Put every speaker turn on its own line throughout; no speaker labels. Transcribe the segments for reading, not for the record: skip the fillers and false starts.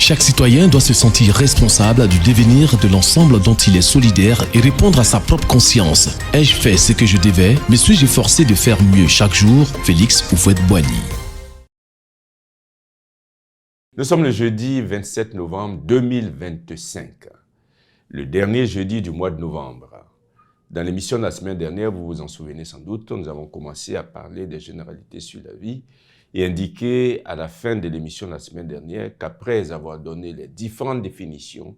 Chaque citoyen doit se sentir responsable du devenir de l'ensemble dont il est solidaire et répondre à sa propre conscience. Ai-je fait ce que je devais? Me suis-je efforcé de faire mieux chaque jour? Félix Houphouët-Boigny.
Nous sommes le jeudi 27 novembre 2025, le dernier jeudi du mois de novembre. Dans l'émission de la semaine dernière, vous vous en souvenez sans doute, nous avons commencé à parler des généralités sur la vie et indiqué à la fin de l'émission de la semaine dernière qu'après avoir donné les différentes définitions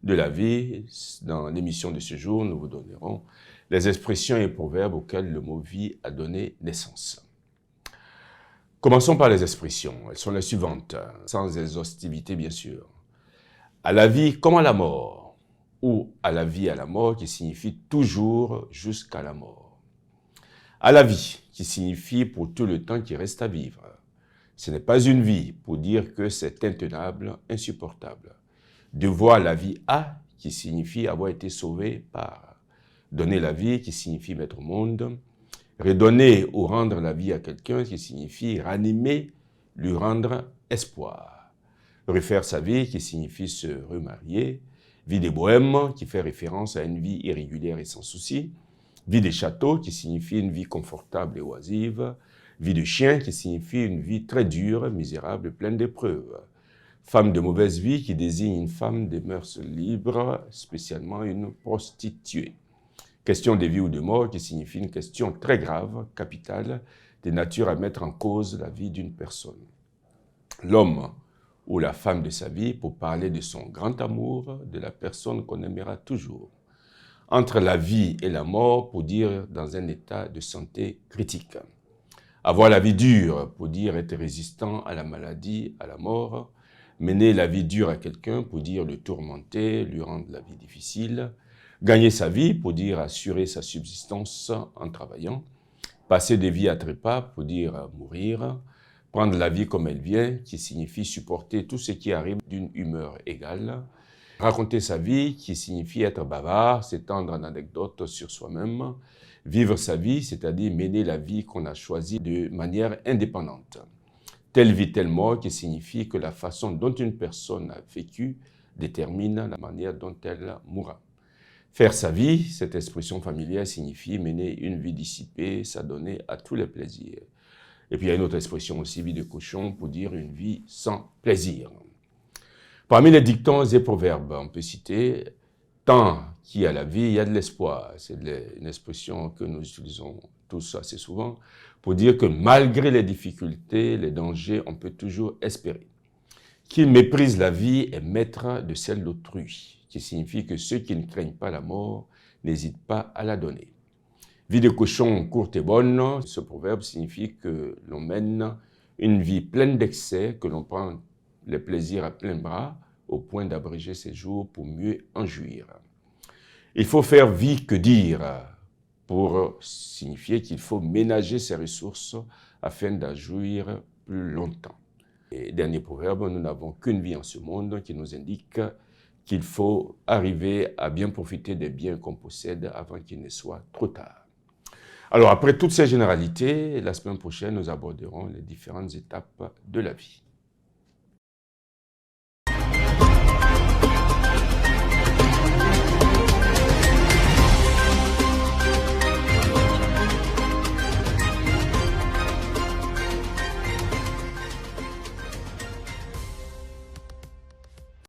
de la vie, dans l'émission de ce jour, nous vous donnerons les expressions et proverbes auxquels le mot vie a donné naissance. Commençons par les expressions. Elles sont les suivantes, sans exhaustivité bien sûr. À la vie comme à la mort, ou à la vie à la mort, qui signifie toujours jusqu'à la mort. À la vie, qui signifie pour tout le temps qui reste à vivre. Ce n'est pas une vie pour dire que c'est intenable, insupportable. Devoir la vie à, qui signifie avoir été sauvé par. Donner la vie, qui signifie mettre au monde. Redonner ou rendre la vie à quelqu'un, qui signifie ranimer, lui rendre espoir. Refaire sa vie, qui signifie se remarier. Vie des bohèmes, qui fait référence à une vie irrégulière et sans souci. Vie des châteaux, qui signifie une vie confortable et oisive. Vie de chien, qui signifie une vie très dure, misérable, pleine d'épreuves. Femme de mauvaise vie, qui désigne une femme des mœurs libres, spécialement une prostituée. Question de vie ou de mort, qui signifie une question très grave, capitale, de nature à mettre en cause la vie d'une personne. L'homme ou la femme de sa vie pour parler de son grand amour, de la personne qu'on aimera toujours. Entre la vie et la mort pour dire dans un état de santé critique. Avoir la vie dure pour dire être résistant à la maladie, à la mort. Mener la vie dure à quelqu'un pour dire le tourmenter, lui rendre la vie difficile. Gagner sa vie pour dire assurer sa subsistance en travaillant. Passer des vies à trépas pour dire mourir. Prendre la vie comme elle vient, qui signifie supporter tout ce qui arrive d'une humeur égale. Raconter sa vie, qui signifie être bavard, s'étendre en anecdotes sur soi-même. Vivre sa vie, c'est-à-dire mener la vie qu'on a choisie de manière indépendante. Telle vie, telle mort, qui signifie que la façon dont une personne a vécu détermine la manière dont elle mourra. Faire sa vie, cette expression familière signifie mener une vie dissipée, s'adonner à tous les plaisirs. Et puis il y a une autre expression aussi, vie de cochon, pour dire une vie sans plaisir. Parmi les dictons et proverbes, on peut citer « Tant qu'il y a la vie, il y a de l'espoir ». C'est une expression que nous utilisons tous assez souvent pour dire que malgré les difficultés, les dangers, on peut toujours espérer. Qui méprise la vie est maître de celle d'autrui, qui signifie que ceux qui ne craignent pas la mort n'hésitent pas à la donner. Vie de cochon courte et bonne, ce proverbe signifie que l'on mène une vie pleine d'excès, que l'on prend les plaisirs à plein bras, au point d'abréger ses jours pour mieux en jouir. Il faut faire vie que dire, pour signifier qu'il faut ménager ses ressources afin d'en jouir plus longtemps. Et dernier proverbe, nous n'avons qu'une vie en ce monde qui nous indique qu'il faut arriver à bien profiter des biens qu'on possède avant qu'il ne soit trop tard. Alors après toutes ces généralités, la semaine prochaine, nous aborderons les différentes étapes de la vie.